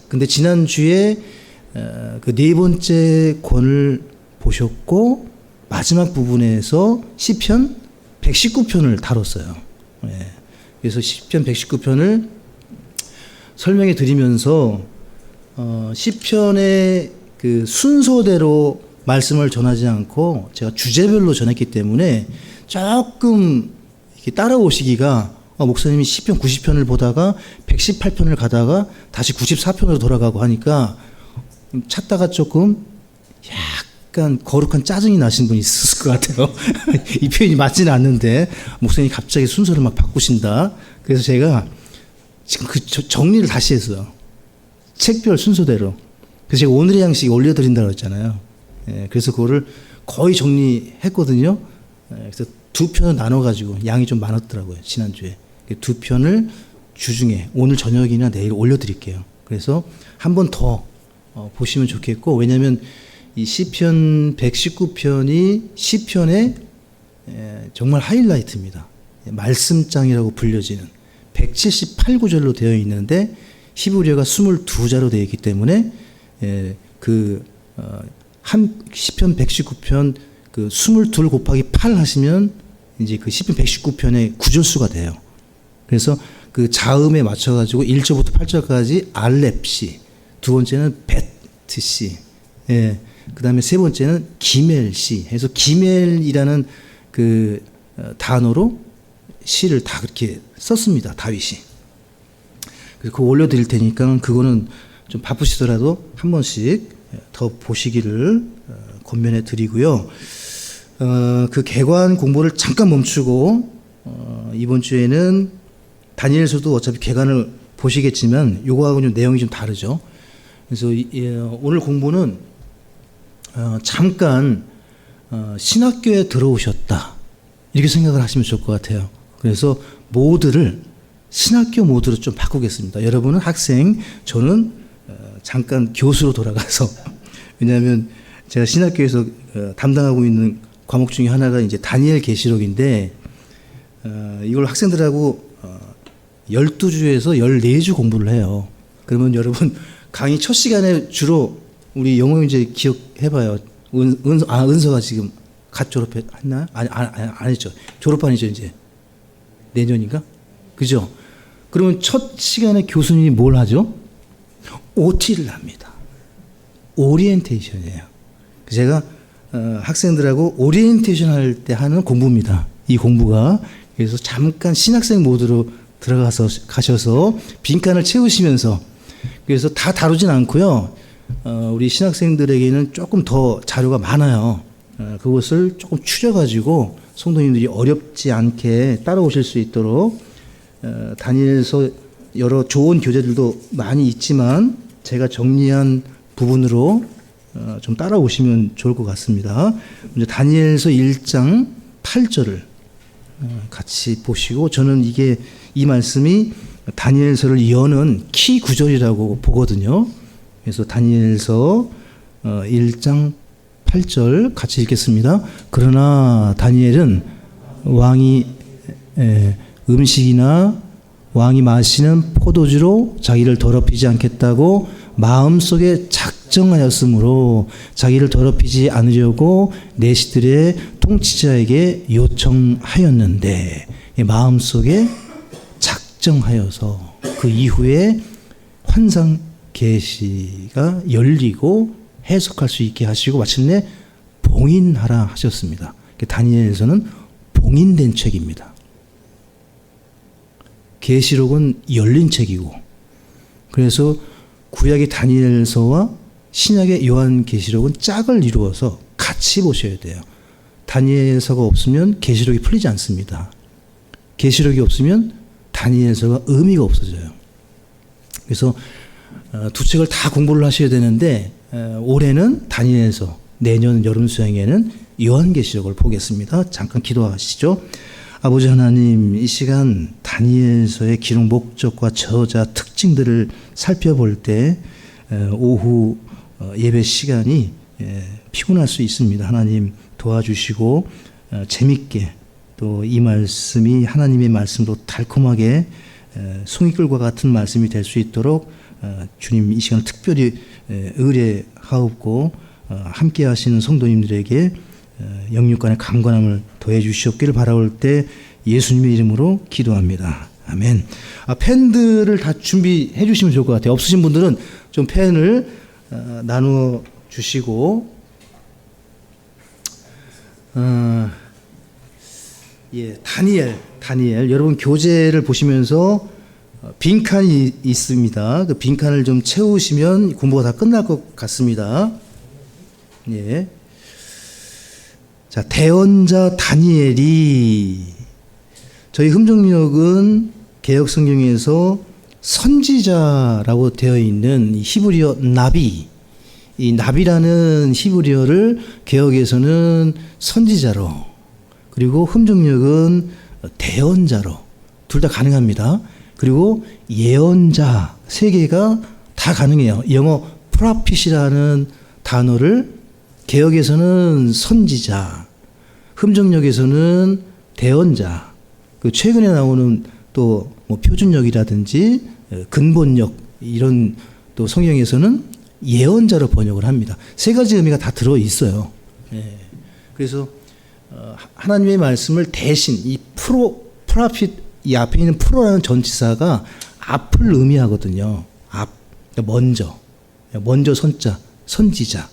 근데 지난주에 그 네 번째 권을 보셨고 마지막 부분에서 시편 119편을 다뤘어요. 예. 그래서 시편 119편을 설명해 드리면서 시편의 그 순서대로 말씀을 전하지 않고 제가 주제별로 전했기 때문에 조금 이렇게 따라오시기가 목사님이 시편 90편을 보다가 118편을 가다가 다시 94편으로 돌아가고 하니까 찾다가 조금 약간 거룩한 짜증이 나신 분이 있을 것 같아요. 이 표현이 맞지는 않는데 목사님이 갑자기 순서를 막 바꾸신다. 그래서 제가 지금 그 정리를 다시 했어요. 책별 순서대로. 그래서 제가 오늘의 양식 올려드린다고 했잖아요. 예, 그래서 그거를 거의 정리했거든요. 예, 그래서 두 편을 나눠가지고 양이 좀 많았더라고요. 지난주에. 두 편을 주중에 오늘 저녁이나 내일 올려드릴게요. 그래서 한 번 더 보시면 좋겠고, 왜냐하면 이 시편 119편이 시편의 정말 하이라이트입니다. 말씀장이라고 불려지는 178구절로 되어 있는데 히브리어가 22자로 되어 있기 때문에 한 시편 119편 그 22 곱하기 8 하시면 이제 그 시편 119편의 구절수가 돼요. 그래서 그 자음에 맞춰가지고 1절부터 8절까지 알렙시, 두 번째는 베트시, 예, 그 다음에 세 번째는 기멜시 해서 기멜이라는 그 단어로 시를 다 그렇게 썼습니다. 다윗이. 그래서 그거 올려드릴 테니까 그거는 좀 바쁘시더라도 한 번씩 더 보시기를 권면해 드리고요. 그 개관 공부를 잠깐 멈추고 이번 주에는 다니엘서도 어차피 개관을 보시겠지만 요거하고는 내용이 좀 다르죠. 그래서 오늘 공부는 잠깐 신학교에 들어오셨다 이렇게 생각을 하시면 좋을 것 같아요. 그래서 모드를 신학교 모드로 좀 바꾸겠습니다. 여러분은 학생, 저는 잠깐 교수로 돌아가서 왜냐하면 제가 신학교에서 담당하고 있는 과목 중에 하나가 이제 다니엘 계시록인데 이걸 학생들하고 12주에서 14주 공부를 해요. 그러면 여러분 강의 첫 시간에 주로 우리 영어 이제 기억해봐요. 은서가 지금 갓 졸업했나? 안 했죠. 졸업 아니죠 이제 내년인가? 그죠? 그러면 첫 시간에 교수님이 뭘 하죠? OT를 합니다. 오리엔테이션이에요. 제가 학생들하고 오리엔테이션 할 때 하는 공부입니다. 이 공부가. 그래서 잠깐 신학생 모드로 가셔서 빈칸을 채우시면서, 그래서 다 다루진 않고요. 우리 신학생들에게는 조금 더 자료가 많아요. 그것을 조금 추려가지고 성도님들이 어렵지 않게 따라오실 수 있도록 다니엘서 여러 좋은 교재들도 많이 있지만 제가 정리한 부분으로 좀 따라오시면 좋을 것 같습니다. 먼저 다니엘서 1장 8절을 같이 보시고, 저는 이 말씀이 다니엘서를 여는 키 구절이라고 보거든요. 그래서 다니엘서 1장 8절 같이 읽겠습니다. 그러나 다니엘은 왕이 음식이나 왕이 마시는 포도주로 자기를 더럽히지 않겠다고 마음속에 작정하였으므로 자기를 더럽히지 않으려고 내시들의 통치자에게 요청하였는데, 마음속에 작정하여서 그 이후에 환상 계시가 열리고 해석할 수 있게 하시고 마침내 봉인하라 하셨습니다. 다니엘서는 봉인된 책입니다. 계시록은 열린 책이고, 그래서 구약의 다니엘서와 신약의 요한계시록은 짝을 이루어서 같이 보셔야 돼요. 다니엘서가 없으면 계시록이 풀리지 않습니다. 계시록이 없으면 다니엘서가 의미가 없어져요. 그래서 두 책을 다 공부를 하셔야 되는데 올해는 다니엘서, 내년 여름 수행에는 요한계시록을 보겠습니다. 잠깐 기도하시죠. 아버지 하나님, 이 시간 다니엘서의 기록 목적과 저자 특징들을 살펴볼 때 오후 예배 시간이 피곤할 수 있습니다. 하나님 도와주시고 재밌게 또 이 말씀이 하나님의 말씀으로 달콤하게 송이꿀과 같은 말씀이 될 수 있도록 주님 이 시간을 특별히 의뢰하옵고 함께 하시는 성도님들에게 영육간의 강건함을 더해 주시옵기를 바라올 때 예수님의 이름으로 기도합니다. 아멘. 펜들을 다 준비해 주시면 좋을 것 같아요. 없으신 분들은 좀 펜을 나누어 주시고, 다니엘. 여러분 교재를 보시면서 빈칸이 있습니다. 그 빈칸을 좀 채우시면 공부가 다 끝날 것 같습니다. 예. 자, 대언자 다니엘이, 저희 흠정역은 개역 성경에서 선지자라고 되어 있는 히브리어 나비, 이 나비라는 히브리어를 개역에서는 선지자로, 그리고 흠정역은 대언자로, 둘 다 가능합니다. 그리고 예언자, 세 개가 다 가능해요. 영어 프라핏이라는 단어를 개역에서는 선지자, 흠정역에서는 대언자, 그 최근에 나오는 또 뭐 표준역이라든지 근본역, 이런 또 성경에서는 예언자로 번역을 합니다. 세 가지 의미가 다 들어 있어요. 예. 그래서 하나님의 말씀을 대신 이 프라핏, 이 앞에 있는 프로라는 전치사가 앞을 의미하거든요. 앞, 먼저 선자, 선지자.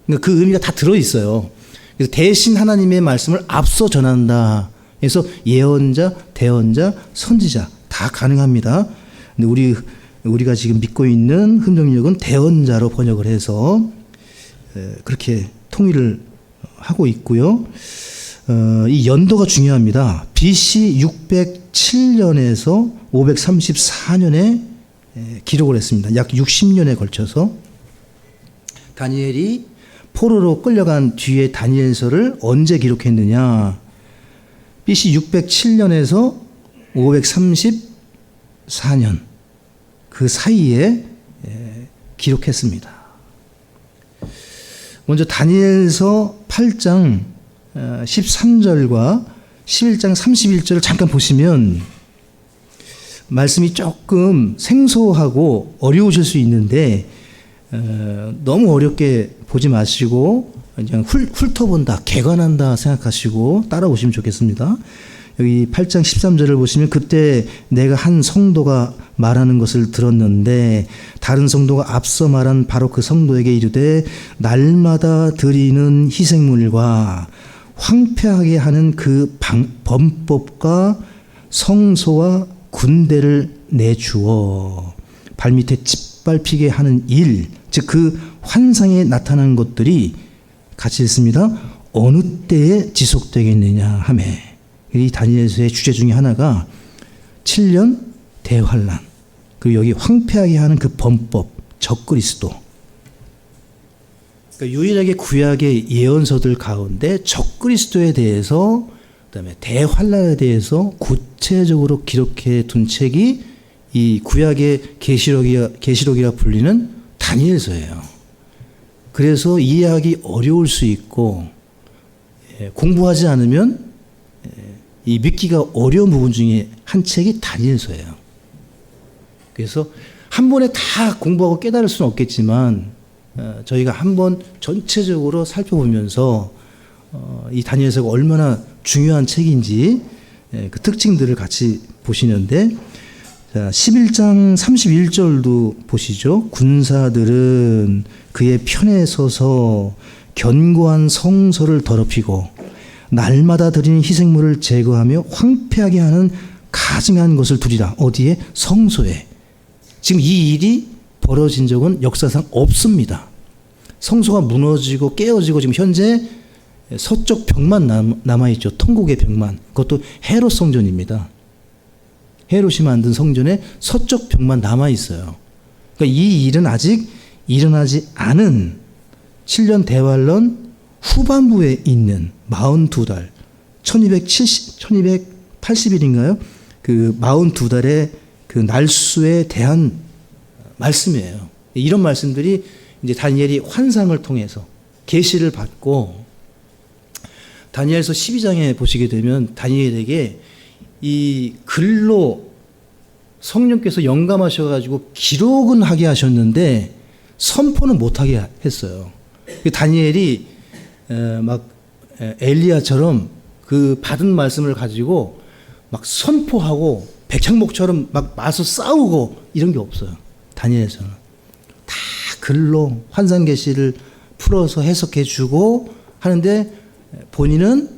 그러니까 그 의미가 다 들어 있어요. 그래서 대신 하나님의 말씀을 앞서 전한다. 그래서 예언자, 대언자, 선지자 다 가능합니다. 근데 우리가 지금 믿고 있는 흠정역은 대언자로 번역을 해서 그렇게 통일을 하고 있고요. 이 연도가 중요합니다. BC 607년에서 534년에 기록을 했습니다. 약 60년에 걸쳐서. 다니엘이 포로로 끌려간 뒤에 다니엘서를 언제 기록했느냐? BC 607년에서 534년 그 사이에 기록했습니다. 먼저 다니엘서 8장 13절과 11장 31절을 잠깐 보시면 말씀이 조금 생소하고 어려우실 수 있는데 너무 어렵게 보지 마시고 그냥 훑어본다, 개관한다 생각하시고 따라오시면 좋겠습니다. 여기 8장 13절을 보시면 그때 내가 한 성도가 말하는 것을 들었는데 다른 성도가 앞서 말한 바로 그 성도에게 이르되 날마다 드리는 희생물과 황폐하게 하는 그 범법과 성소와 군대를 내주어 발밑에 짓밟히게 하는 일, 즉 그 환상에 나타난 것들이 같이 있습니다. 어느 때에 지속되겠느냐 하며, 이 다니엘서의 주제 중에 하나가 7년 대환란, 그리고 여기 황폐하게 하는 그 범법, 적그리스도. 그러니까 유일하게 구약의 예언서들 가운데 적그리스도에 대해서, 그다음에 대환란에 대해서 구체적으로 기록해 둔 책이 이 구약의 계시록이라 불리는 다니엘서예요. 그래서 이해하기 어려울 수 있고 공부하지 않으면 이 믿기가 어려운 부분 중에 한 책이 다니엘서예요. 그래서 한 번에 다 공부하고 깨달을 수는 없겠지만 저희가 한번 전체적으로 살펴보면서 이 다니엘서가 얼마나 중요한 책인지 그 특징들을 같이 보시는데, 자, 11장 31절도 보시죠. 군사들은 그의 편에 서서 견고한 성소를 더럽히고 날마다 드리는 희생물을 제거하며 황폐하게 하는 가증한 것을 두리라. 어디에? 성소에. 지금 이 일이 벌어진 적은 역사상 없습니다. 성소가 무너지고 깨어지고 지금 현재 서쪽 벽만 남아있죠. 통곡의 벽만. 그것도 헤롯 성전입니다. 헤롯이 만든 성전에 서쪽 벽만 남아있어요. 그러니까 이 일은 아직 일어나지 않은 7년 대환란 후반부에 있는 42달, 1280일인가요? 그 42달의 그 날수에 대한 말씀이에요. 이런 말씀들이 이제 다니엘이 환상을 통해서 계시를 받고, 다니엘서 12장에 보시게 되면 다니엘에게 이 글로 성령께서 영감하셔가지고 기록은 하게 하셨는데 선포는 못하게 했어요. 다니엘이 막 엘리야처럼 그 받은 말씀을 가지고 막 선포하고 백향목처럼 막 맞서 싸우고 이런 게 없어요. 다니엘에서는 다 글로 환상 계시를 풀어서 해석해 주고 하는데 본인은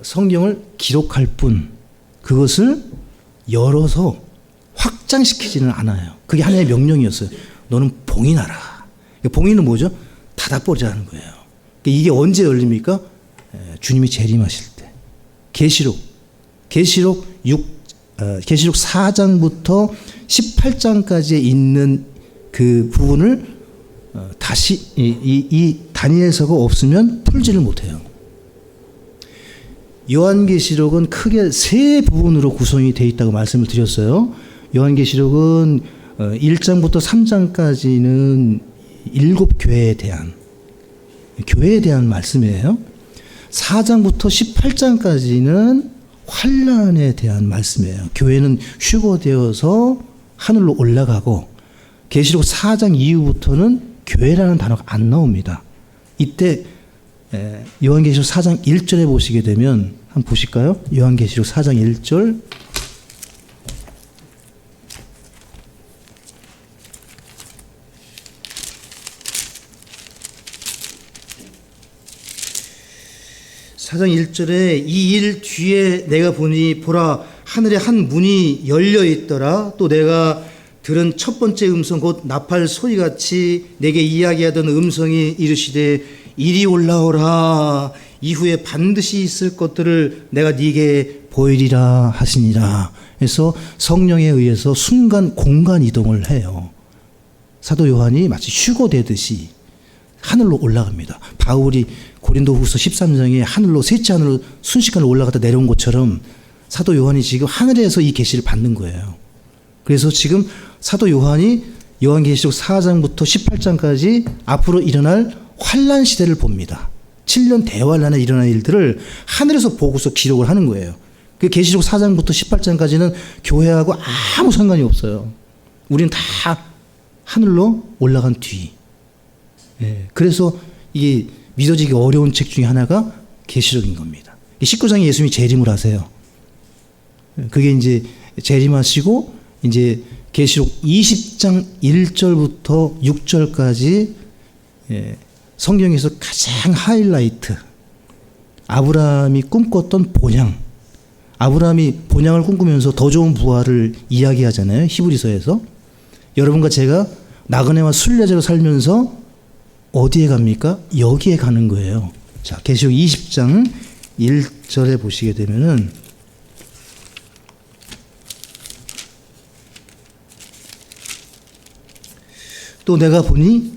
성경을 기록할 뿐 그것을 열어서 확장시키지는 않아요. 그게 하나의 명령이었어요. 너는 봉인하라. 봉인은 뭐죠? 닫아버리자는 거예요. 이게 언제 열립니까? 주님이 재림하실 때. 계시록 4장부터 18장까지에 있는 그 부분을 다시 이 다니엘서가 없으면 풀지를 못해요. 요한계시록은 크게 세 부분으로 구성이 되어 있다고 말씀을 드렸어요. 요한계시록은 1장부터 3장까지는 7교회에 대한 말씀이에요. 4장부터 18장까지는 환란에 대한 말씀이에요. 교회는 휴거되어서 하늘로 올라가고 계시록 4장 이후부터는 교회라는 단어가 안 나옵니다. 이때 요한계시록 4장 1절에 보시게 되면 한번 보실까요? 요한계시록 4장 1절 사장 1절에 이 일 뒤에 내가 보니 보라 하늘에 한 문이 열려 있더라. 또 내가 들은 첫 번째 음성 곧 나팔 소리같이 내게 이야기하던 음성이 이르시되 이리 올라오라. 이후에 반드시 있을 것들을 내가 네게 보이리라 하시니라. 그래서 성령에 의해서 순간 공간 이동을 해요. 사도 요한이 마치 휴거되듯이 하늘로 올라갑니다. 바울이 고린도후서 13장에 하늘로 셋째 하늘로 순식간에 올라갔다 내려온 것처럼 사도 요한이 지금 하늘에서 이 계시를 받는 거예요. 그래서 지금 사도 요한이 요한계시록 4장부터 18장까지 앞으로 일어날 환란 시대를 봅니다. 7년 대환란에 일어날 일들을 하늘에서 보고서 기록을 하는 거예요. 그 계시록 4장부터 18장까지는 교회하고 아무 상관이 없어요. 우리는 다 하늘로 올라간 뒤. 그래서 이게 믿어지기 어려운 책 중에 하나가 계시록인 겁니다. 19장에 예수님이 재림을 하세요. 그게 이제 재림하시고 이제 계시록 20장 1절부터 6절까지 성경에서 가장 하이라이트 아브라함이 꿈꿨던 본향 아브라함이 본향을 꿈꾸면서 더 좋은 부활을 이야기하잖아요. 히브리서에서. 여러분과 제가 나그네와 순례자로 살면서 어디에 갑니까? 여기에 가는 거예요. 자, 계시록 20장 1절에 보시게 되면은 또 내가 보니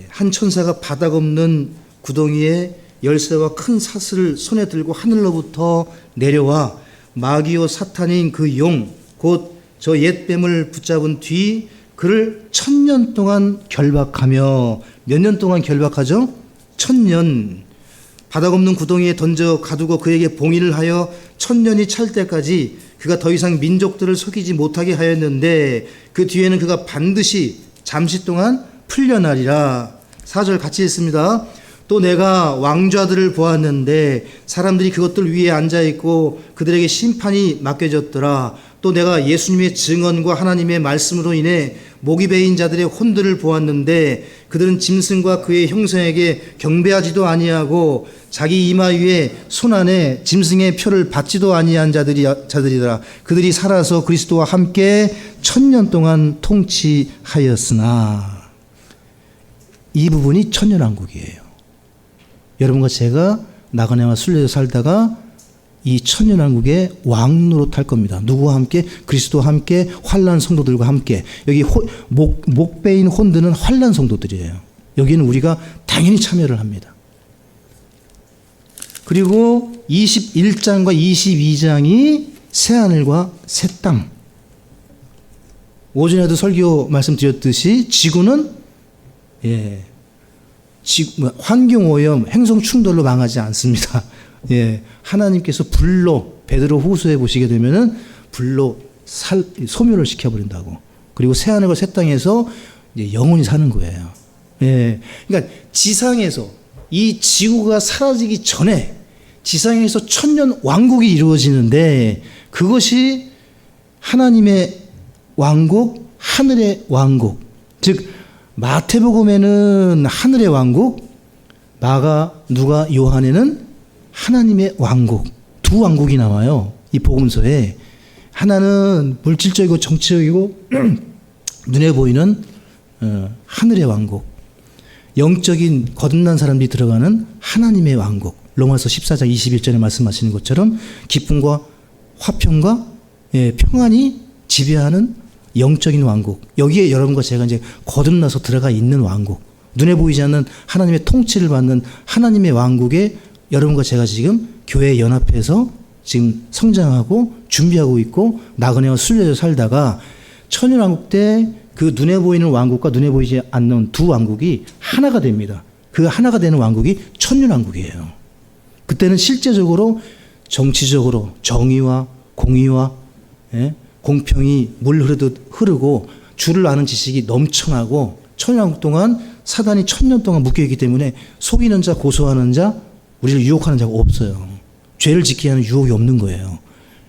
한 천사가 바닥 없는 구덩이에 열쇠와 큰 사슬을 손에 들고 하늘로부터 내려와 마귀요 사탄인 그 용 곧 저 옛뱀을 붙잡은 뒤 그를 1000년 동안 결박하며 몇 년 동안 결박하죠? 1000년 바닥 없는 구덩이에 던져 가두고 그에게 봉인을 하여 1000년이 찰 때까지 그가 더 이상 민족들을 속이지 못하게 하였는데 그 뒤에는 그가 반드시 잠시 동안 풀려나리라. 4절 같이 읽습니다. 또 내가 왕좌들을 보았는데 사람들이 그것들 위에 앉아있고 그들에게 심판이 맡겨졌더라. 또 내가 예수님의 증언과 하나님의 말씀으로 인해 목이 베인 자들의 혼들을 보았는데 그들은 짐승과 그의 형상에게 경배하지도 아니하고 자기 이마 위에 손 안에 짐승의 표를 받지도 아니한 자들이더라. 그들이 살아서 그리스도와 함께 1000년 동안 통치하였으나 이 부분이 천년왕국이에요. 여러분과 제가 나그네와 순례자 살다가 이 천년왕국의 왕노로 탈 겁니다. 누구와 함께? 그리스도와 함께 환난 성도들과 함께. 여기 목 베인 혼드는 환난 성도들이에요. 여기는 우리가 당연히 참여를 합니다. 그리고 21장과 22장이 새하늘과 새 땅. 오전에도 설교 말씀드렸듯이 지구는 환경오염, 행성 충돌로 망하지 않습니다. 하나님께서 불로 베드로 후서에 보시게 되면은 불로 소멸을 시켜버린다고. 그리고 새하늘과 새 땅에서 이제 영원히 사는 거예요. 예. 그러니까 지상에서 이 지구가 사라지기 전에 지상에서 천년 왕국이 이루어지는데 그것이 하나님의 왕국, 하늘의 왕국. 즉 마태복음에는 하늘의 왕국, 마가, 누가, 요한에는 하나님의 왕국. 두 왕국이 나와요. 이 복음서에. 하나는 물질적이고 정치적이고 눈에 보이는 하늘의 왕국. 영적인 거듭난 사람들이 들어가는 하나님의 왕국. 로마서 14장 21절에 말씀하시는 것처럼 기쁨과 화평과 평안이 지배하는 영적인 왕국. 여기에 여러분과 제가 이제 거듭나서 들어가 있는 왕국. 눈에 보이지 않는 하나님의 통치를 받는 하나님의 왕국에 여러분과 제가 지금 교회 연합해서 지금 성장하고 준비하고 있고 나그네와 순례를 살다가 천년왕국 때 그 눈에 보이는 왕국과 눈에 보이지 않는 두 왕국이 하나가 됩니다. 그 하나가 되는 왕국이 천년왕국이에요. 그때는 실제적으로 정치적으로 정의와 공의와 공평이 물 흐르듯 흐르고 줄을 아는 지식이 넘쳐나고 천년왕국 동안 사단이 1000년 동안 묶여있기 때문에 속이는 자, 고소하는 자, 우리를 유혹하는 자가 없어요. 죄를 짓게 하는 유혹이 없는 거예요.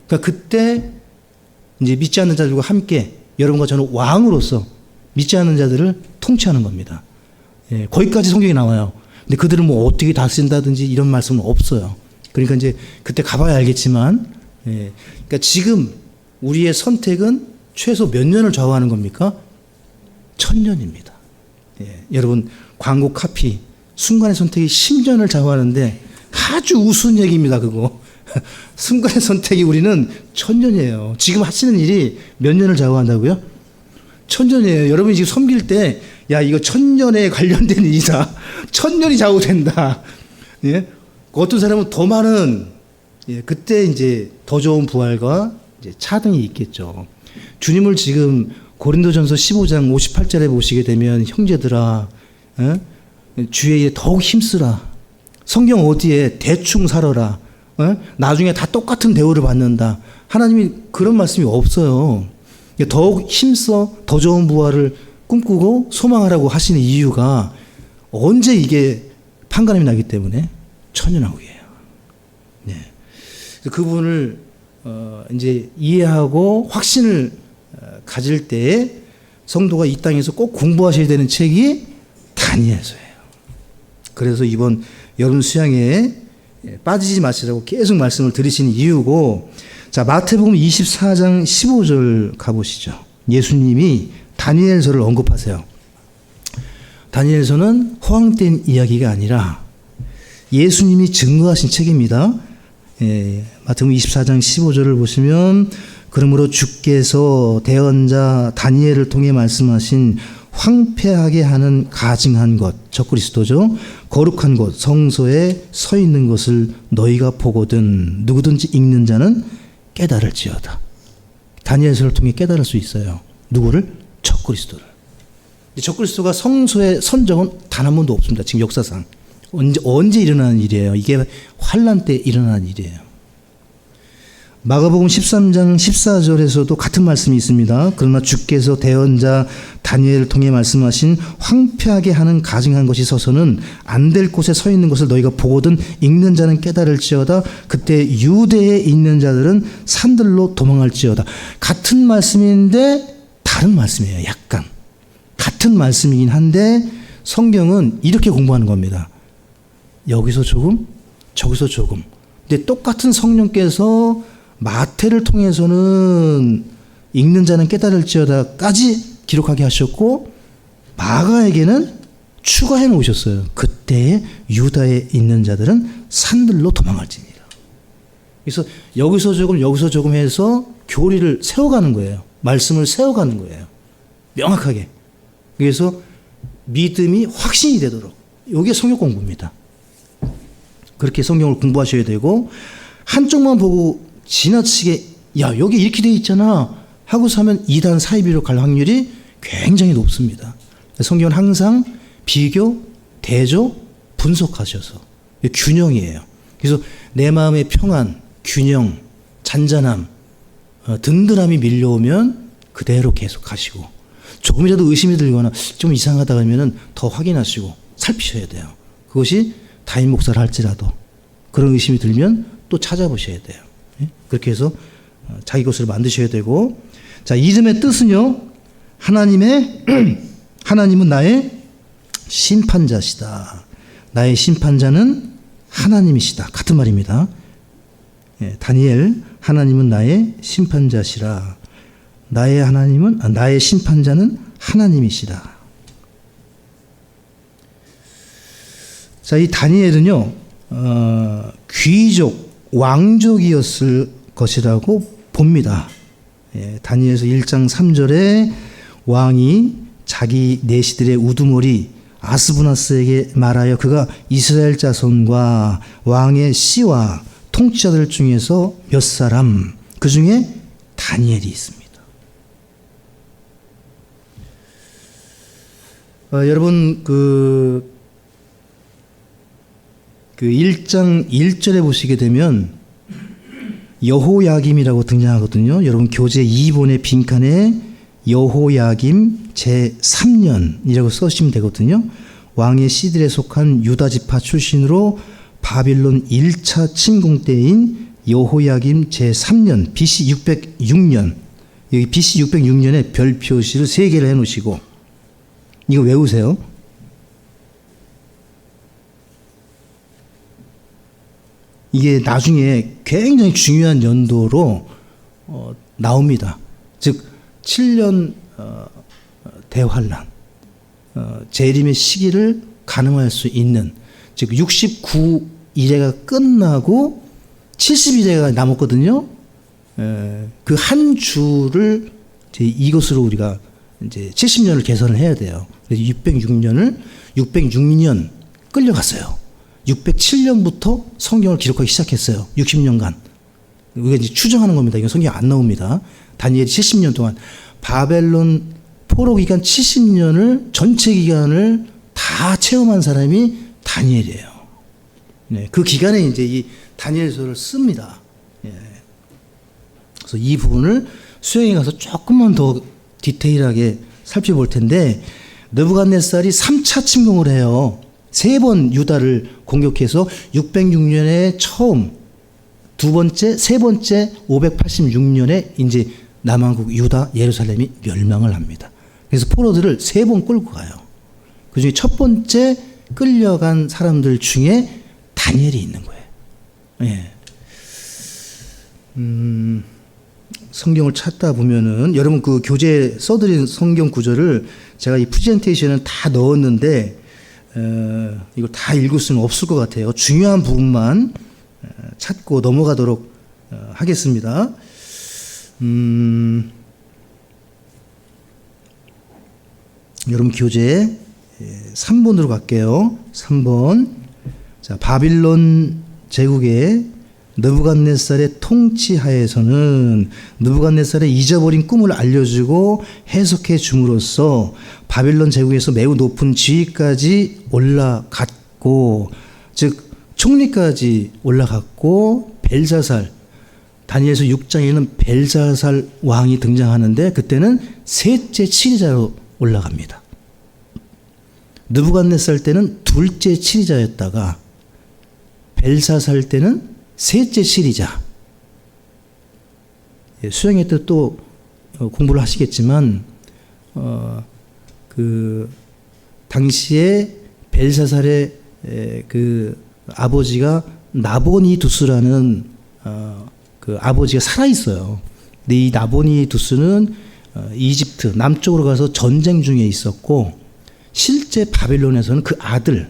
그러니까 그때 이제 믿지 않는 자들과 함께 여러분과 저는 왕으로서 믿지 않는 자들을 통치하는 겁니다. 거기까지 성경이 나와요. 근데 그들은 뭐 어떻게 다스린다든지 이런 말씀은 없어요. 그러니까 이제 그때 가봐야 알겠지만, 그러니까 지금 우리의 선택은 최소 몇 년을 좌우하는 겁니까? 1000년입니다. 여러분 광고 카피 순간의 선택이 10년을 좌우하는데 아주 우스운 얘기입니다. 그거 순간의 선택이 우리는 1000년이에요. 지금 하시는 일이 몇 년을 좌우한다고요? 1000년이에요. 여러분이 지금 섬길 때 야 이거 1000년에 관련된 일이다. 1000년이 좌우된다. 예? 어떤 사람은 더 많은 그때 이제 더 좋은 부활과 이제 차등이 있겠죠. 주님을 지금 고린도전서 15장 58절에 보시게 되면 형제들아 주의 일에 더욱 힘쓰라. 성경 어디에 대충 살아라. 나중에 다 똑같은 대우를 받는다. 하나님이 그런 말씀이 없어요. 더욱 힘써 더 좋은 부활을 꿈꾸고 소망하라고 하시는 이유가 언제 이게 판가름이 나기 때문에 천년왕국이에요. 네. 그 부분을 이제 이해하고 확신을 가질 때에 성도가 이 땅에서 꼭 공부하셔야 되는 책이 다니엘서예요. 그래서 이번 여름 수양회에 빠지지 마시라고 계속 말씀을 드리시는 이유고, 자 마태복음 24장 15절 가보시죠. 예수님이 다니엘서를 언급하세요. 다니엘서는 허황된 이야기가 아니라 예수님이 증거하신 책입니다. 마태복음 24장 15절을 보시면 그러므로 주께서 대언자 다니엘을 통해 말씀하신 황폐하게 하는 가증한 것, 적그리스도죠. 거룩한 곳, 성소에 서 있는 것을 너희가 보거든 누구든지 읽는 자는 깨달을지어다. 다니엘서를 통해 깨달을 수 있어요. 누구를? 적그리스도를. 적그리스도가 성소에 선 적은 단 한 번도 없습니다. 지금 역사상. 언제 일어나는 일이에요? 이게 환란 때 일어나는 일이에요. 마가복음 13장 14절에서도 같은 말씀이 있습니다. 그러나 주께서 대언자 다니엘을 통해 말씀하신 황폐하게 하는 가증한 것이 서서는 안 될 곳에 서 있는 것을 너희가 보거든 읽는 자는 깨달을지어다. 그때 유대에 있는 자들은 산들로 도망할지어다. 같은 말씀인데 다른 말씀이에요. 약간 같은 말씀이긴 한데 성경은 이렇게 공부하는 겁니다. 여기서 조금 저기서 조금. 근데 똑같은 성령께서 마태를 통해서는 읽는 자는 깨달을지어다까지 기록하게 하셨고 마가에게는 추가해 놓으셨어요. 그때에 유다에 있는 자들은 산들로 도망할지니라. 그래서 여기서 조금 해서 교리를 세워가는 거예요. 말씀을 세워가는 거예요. 명확하게. 그래서 믿음이 확신이 되도록. 이게 성경 공부입니다. 그렇게 성경을 공부하셔야 되고 한쪽만 보고 지나치게 야 여기 이렇게 돼 있잖아 하고서 하면 이단 사이비로 갈 확률이 굉장히 높습니다. 성경은 항상 비교, 대조, 분석하셔서 균형이에요. 그래서 내 마음의 평안, 균형, 잔잔함, 든든함이 밀려오면 그대로 계속 가시고, 조금이라도 의심이 들거나 좀 이상하다 하면은 더 확인하시고 살피셔야 돼요. 그것이 담임 목사를 할지라도 그런 의심이 들면 또 찾아보셔야 돼요. 그렇게 해서 자기 것으로 만드셔야 되고, 자, 이름의 뜻은요, 하나님은 나의 심판자시다. 나의 심판자는 하나님이시다. 같은 말입니다. 다니엘, 하나님은 나의 심판자시라. 나의 심판자는 하나님이시다. 자, 이 다니엘은요, 귀족, 왕족이었을 것이라고 봅니다. 다니엘서 1장 3절에 왕이 자기 내시들의 우두머리 아스부나스에게 말하여 그가 이스라엘 자손과 왕의 씨와 통치자들 중에서 몇 사람, 그 중에 다니엘이 있습니다. 여러분, 그 1장 1절에 보시게 되면 여호야김이라고 등장하거든요. 여러분, 교재 2번의 빈칸에 여호야김 제3년이라고 써주시면 되거든요. 왕의 씨들에 속한 유다지파 출신으로 바빌론 1차 침공 때인 여호야김 제3년 BC 606년, 여기 BC 606년에 별 표시를 3개를 해놓으시고 이거 외우세요. 이게 나중에 굉장히 중요한 연도로 나옵니다. 즉 7년 대환란, 재림의 시기를 가늠할 수 있는, 즉 69일회가 끝나고 70일회가 남았거든요. 그 한 주를 이제 이것으로 우리가 이제 70년을 계산을 해야 돼요. 그래서 606년 끌려갔어요. 607년부터 성경을 기록하기 시작했어요. 60년간. 우리가 이제 추정하는 겁니다. 이건 성경에 안 나옵니다. 다니엘이 70년 동안 바벨론 포로 기간 70년을 전체 기간을 다 체험한 사람이 다니엘이에요. 네, 그 기간에 이제 이 다니엘서를 씁니다. 예. 그래서 이 부분을 수영에 가서 조금만 더 디테일하게 살펴볼 텐데, 느부갓네살이 3차 침공을 해요. 3번 유다를 공격해서 606년에 처음, 두 번째, 세 번째 586년에 이제 남한국 유다 예루살렘이 멸망을 합니다. 그래서 포로들을 3번 끌고 가요. 그 중에 첫 번째 끌려간 사람들 중에 다니엘이 있는 거예요. 예. 성경을 찾다 보면은 여러분 그 교재에 써드린 성경 구절을 제가 이 프레젠테이션은 다 넣었는데 이걸 다 읽을 수는 없을 것 같아요. 중요한 부분만 찾고 넘어가도록 하겠습니다. 여러분 교재 3번으로 갈게요. 3번. 자, 바빌론 제국의 느부갓네살의 통치하에서는 느부갓네살의 잊어버린 꿈을 알려주고 해석해 줌으로써 바빌론 제국에서 매우 높은 지위까지 올라갔고, 즉 총리까지 올라갔고, 벨사살, 다니엘서 6장에는 벨사살 왕이 등장하는데 그때는 셋째 치리자로 올라갑니다. 느부갓네살 때는 둘째 치리자였다가 벨사살 때는 셋째 치리자. 수영회 때 또 공부를 하시겠지만 그 당시에 벨사살의 그 아버지가 나보니두스라는 그 아버지가 살아 있어요. 근데 이 나보니두스는 이집트 남쪽으로 가서 전쟁 중에 있었고, 실제 바빌론에서는 그 아들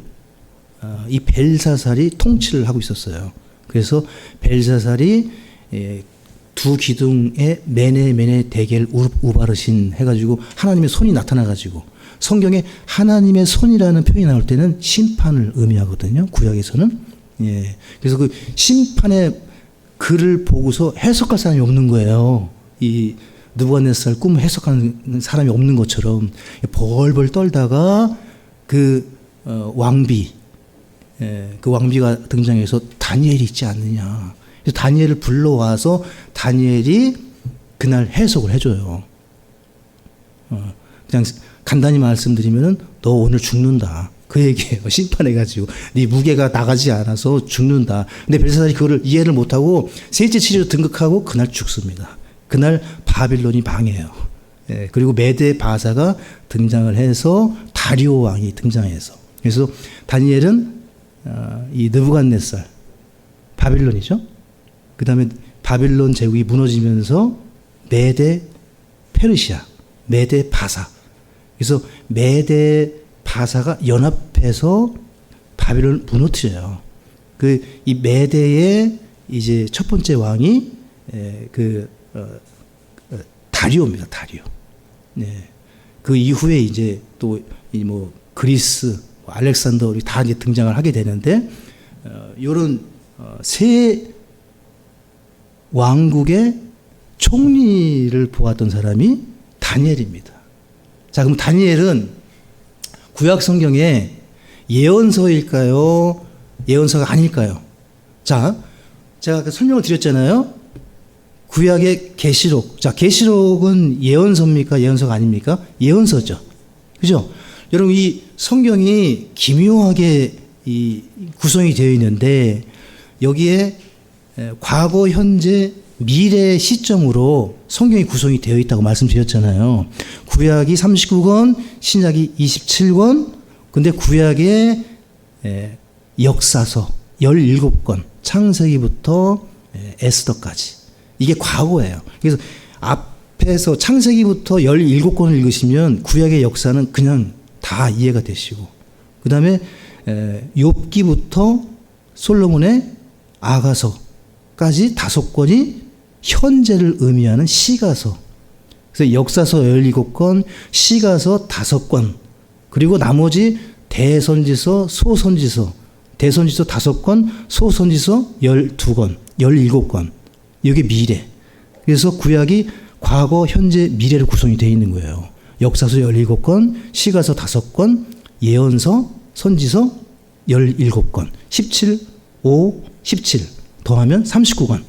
이 벨사살이 통치를 하고 있었어요. 그래서 벨사살이 두 기둥에 메네 대겔 우바르신 해가지고 하나님의 손이 나타나가지고, 성경에 하나님의 손이라는 표현이 나올 때는 심판을 의미하거든요. 구약에서는. 예. 그래서 그 심판의 글을 보고서 해석할 사람이 없는 거예요. 이 느부갓네살 꿈을 해석하는 사람이 없는 것처럼 벌벌 떨다가 그 왕비, 그 왕비가 등장해서 다니엘이 있지 않느냐. 그래서 다니엘을 불러와서 다니엘이 그날 해석을 해줘요. 그냥 간단히 말씀드리면은 너 오늘 죽는다. 그 얘기예요. 심판해가지고 네 무게가 나가지 않아서 죽는다. 근데 벨사살이 그거를 이해를 못하고 셋째 치료 등극하고 그날 죽습니다. 그날 바빌론이 망해요. 예, 그리고 메대 바사가 등장을 해서 다리오 왕이 등장해서 그래서 다니엘은 이 느부갓네살 바빌론이죠. 그 다음에 바빌론 제국이 무너지면서 메대 페르시아 메대 바사 그래서 메대 바사가 연합해서 바빌론을 무너뜨려요. 이 메대의 이제 첫 번째 왕이 다리오입니다. 다리오. 네. 그 이후에 이제 또 뭐 그리스, 알렉산더 다 이제 등장을 하게 되는데 이런 세 왕국의 총리를 보았던 사람이 다니엘입니다. 자, 그럼 다니엘은 구약 성경의 예언서일까요? 예언서가 아닐까요? 자, 제가 아까 설명을 드렸잖아요. 구약의 계시록. 자, 계시록은 예언서입니까? 예언서가 아닙니까? 예언서죠. 그죠? 여러분, 이 성경이 기묘하게 이 구성이 되어 있는데 여기에 과거, 현재, 미래 시점으로 성경이 구성이 되어 있다고 말씀드렸잖아요. 구약이 39권, 신약이 27권, 근데 구약의 역사서 17권, 창세기부터 에스더까지. 이게 과거예요. 그래서 앞에서 창세기부터 17권을 읽으시면 구약의 역사는 그냥 다 이해가 되시고, 그 다음에 욥기부터 솔로몬의 아가서까지 5권이 현재를 의미하는 시가서. 그래서 역사서 17권, 시가서 5권, 그리고 나머지 대선지서, 소선지서, 대선지서 5권, 소선지서 12권, 17권. 이게 미래. 그래서 구약이 과거, 현재, 미래로 구성이 되어 있는 거예요. 역사서 17권, 시가서 5권, 예언서, 선지서 17권, 17, 5, 17 더하면 39권.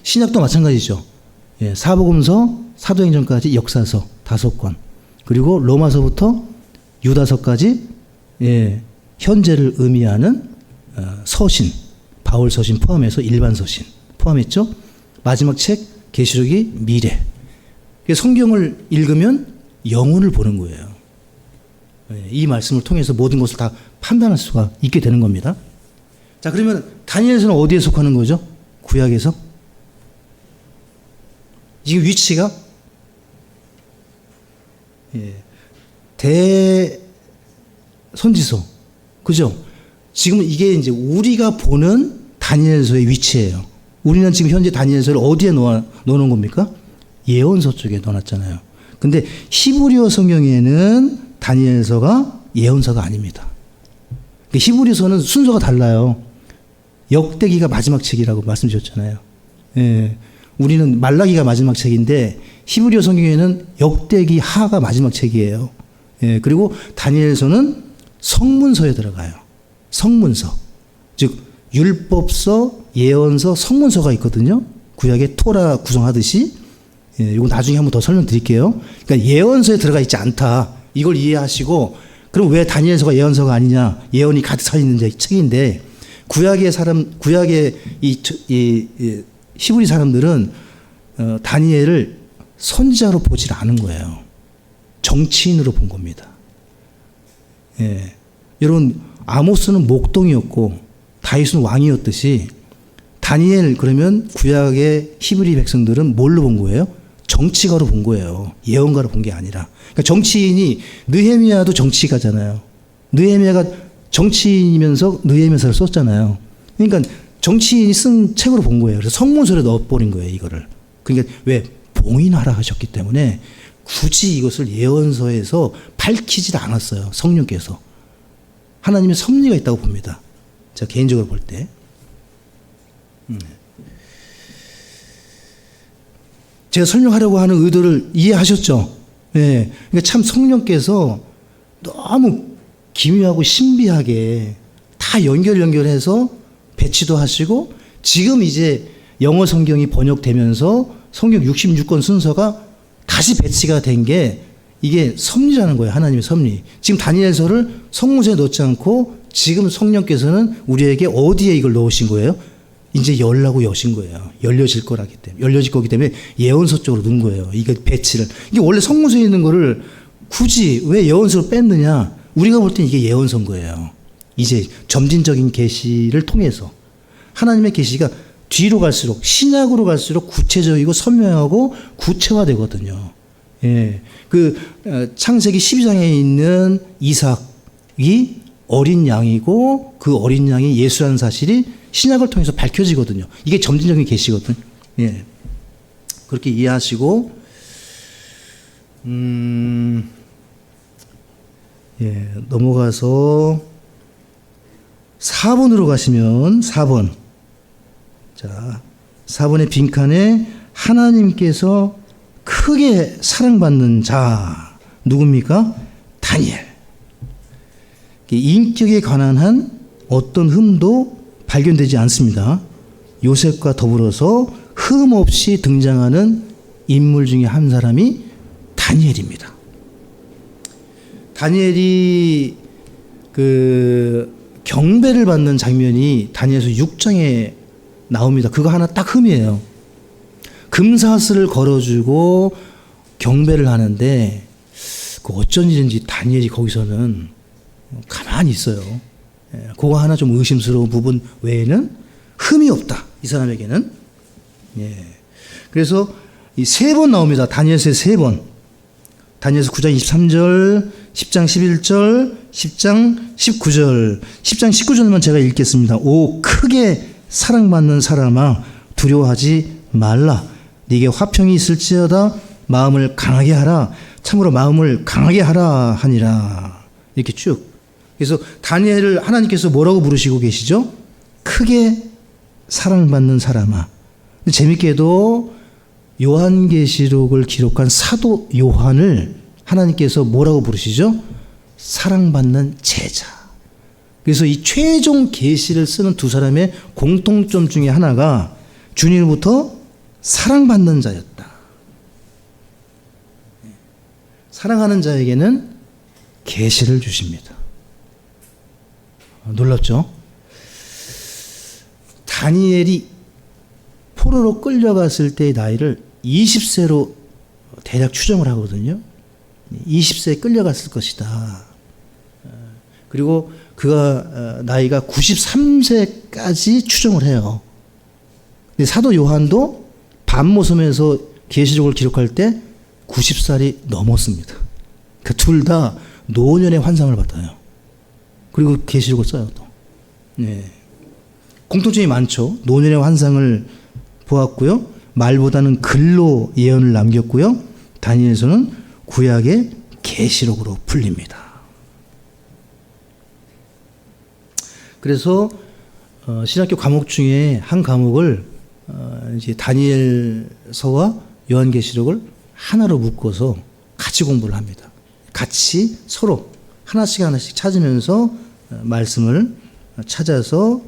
신약도 마찬가지죠. 예, 사복음서, 사도행전까지 역사서 5권. 그리고 로마서부터 유다서까지 현재를 의미하는 서신, 바울 서신 포함해서 일반 서신 포함했죠. 마지막 책 계시록이 미래. 성경을 읽으면 영혼을 보는 거예요. 이 말씀을 통해서 모든 것을 다 판단할 수가 있게 되는 겁니다. 자, 그러면 다니엘서는 어디에 속하는 거죠? 구약에서? 지금 위치가 대선지서, 그죠? 지금 이게 이제 우리가 보는 다니엘서의 위치예요. 우리는 지금 현재 다니엘서를 어디에 넣어놓은 겁니까? 예언서 쪽에 넣어놨잖아요. 근데 히브리어 성경에는 다니엘서가 예언서가 아닙니다. 히브리서는 순서가 달라요. 역대기가 마지막 책이라고 말씀드렸잖아요. 예. 우리는 말라기가 마지막 책인데 히브리어 성경에는 역대기 하가 마지막 책이에요. 예. 그리고 다니엘서는 성문서에 들어가요. 성문서. 즉 율법서, 예언서, 성문서가 있거든요. 구약의 토라 구성하듯이. 예, 이건 나중에 한번 더 설명드릴게요. 그러니까 예언서에 들어가 있지 않다. 이걸 이해하시고, 그럼 왜 다니엘서가 예언서가 아니냐? 예언이 가득 차 있는 책인데, 구약의 히브리 사람들은 다니엘을 선지자로 보질 않은 거예요. 정치인으로 본 겁니다. 예. 여러분, 아모스는 목동이었고 다윗은 왕이었듯이 다니엘, 그러면 구약의 히브리 백성들은 뭘로 본 거예요? 정치가로 본 거예요. 예언가로 본 게 아니라. 그러니까 정치인이, 느헤미야도 정치가잖아요. 느헤미야가 정치인이면서 느헤미야서를 썼잖아요. 그러니까 정치인이 쓴 책으로 본 거예요. 그래서 성문서에 넣어버린 거예요, 이거를. 그러니까 왜? 봉인하라 하셨기 때문에 굳이 이것을 예언서에서 밝히질 않았어요. 성령께서. 하나님의 섭리가 있다고 봅니다. 제가 개인적으로 볼 때. 제가 설명하려고 하는 의도를 이해하셨죠? 네. 그러니까 참 성령께서 너무 기묘하고 신비하게 다 연결해서 배치도 하시고, 지금 이제 영어 성경이 번역되면서 성경 66권 순서가 다시 배치가 된 게 이게 섭리라는 거예요. 하나님의 섭리. 지금 다니엘서를 성문서에 넣지 않고 지금 성령께서는 우리에게 어디에 이걸 넣으신 거예요? 이제 열라고 여신 거예요. 열려질 거기 때문에 예언서 쪽으로 넣은 거예요. 이게 배치를. 이게 원래 성문서에 있는 거를 굳이 왜 예언서로 뺐느냐? 우리가 볼 땐 이게 예언서인 거예요. 이제 점진적인 계시를 통해서 하나님의 계시가 뒤로 갈수록 신약으로 갈수록 구체적이고 선명하고 구체화되거든요. 예. 창세기 12장에 있는 이삭이 어린 양이고 그 어린 양이 예수라는 사실이 신약을 통해서 밝혀지거든요. 이게 점진적인 계시거든요. 예. 그렇게 이해하시고 예, 넘어가서 4번으로 가시면 4번. 자, 4번의 빈칸에 하나님께서 크게 사랑받는 자 누굽니까? 다니엘. 인격에 관한 한 어떤 흠도 발견되지 않습니다. 요셉과 더불어서 흠 없이 등장하는 인물 중에 한 사람이 다니엘입니다. 다니엘이 경배를 받는 장면이 다니엘서 6장에 나옵니다. 그거 하나 딱 흠이에요. 금사슬을 걸어주고 경배를 하는데 그 어쩐 일인지 다니엘이 거기서는 가만히 있어요. 그거 하나 좀 의심스러운 부분 외에는 흠이 없다. 이 사람에게는. 예. 그래서 이 3번 나옵니다. 다니엘서에 3번. 다니엘서 9장 23절, 10장 11절, 10장 19절. 10장 19절만 제가 읽겠습니다. 오 크게 사랑받는 사람아 두려워하지 말라. 네게 화평이 있을지어다 마음을 강하게 하라. 참으로 마음을 강하게 하라 하니라. 이렇게 쭉. 그래서 다니엘을 하나님께서 뭐라고 부르시고 계시죠? 크게 사랑받는 사람아. 근데 재밌게도 요한계시록을 기록한 사도 요한을 하나님께서 뭐라고 부르시죠? 사랑받는 제자. 그래서 이 최종 계시를 쓰는 두 사람의 공통점 중에 하나가 주님으로부터 사랑받는 자였다. 사랑하는 자에게는 계시를 주십니다. 놀랍죠? 다니엘이 포로로 끌려갔을 때의 나이를 20세로 대략 추정을 하거든요. 20세에 끌려갔을 것이다. 그리고 그가 나이가 93세까지 추정을 해요. 근데 사도 요한도 반모섬에서 계시록을 기록할 때 90살이 넘었습니다. 그 둘 다 노년의 환상을 받아요. 그리고 계시록을 써요 또. 네. 공통점이 많죠. 노년의 환상을 보았고요. 말보다는 글로 예언을 남겼고요. 다니엘서는 구약의 계시록으로 풀립니다. 그래서 신학교 과목 중에 한 과목을 이제 다니엘서와 요한계시록을 하나로 묶어서 같이 공부를 합니다. 같이 서로 하나씩 찾으면서 말씀을 찾아서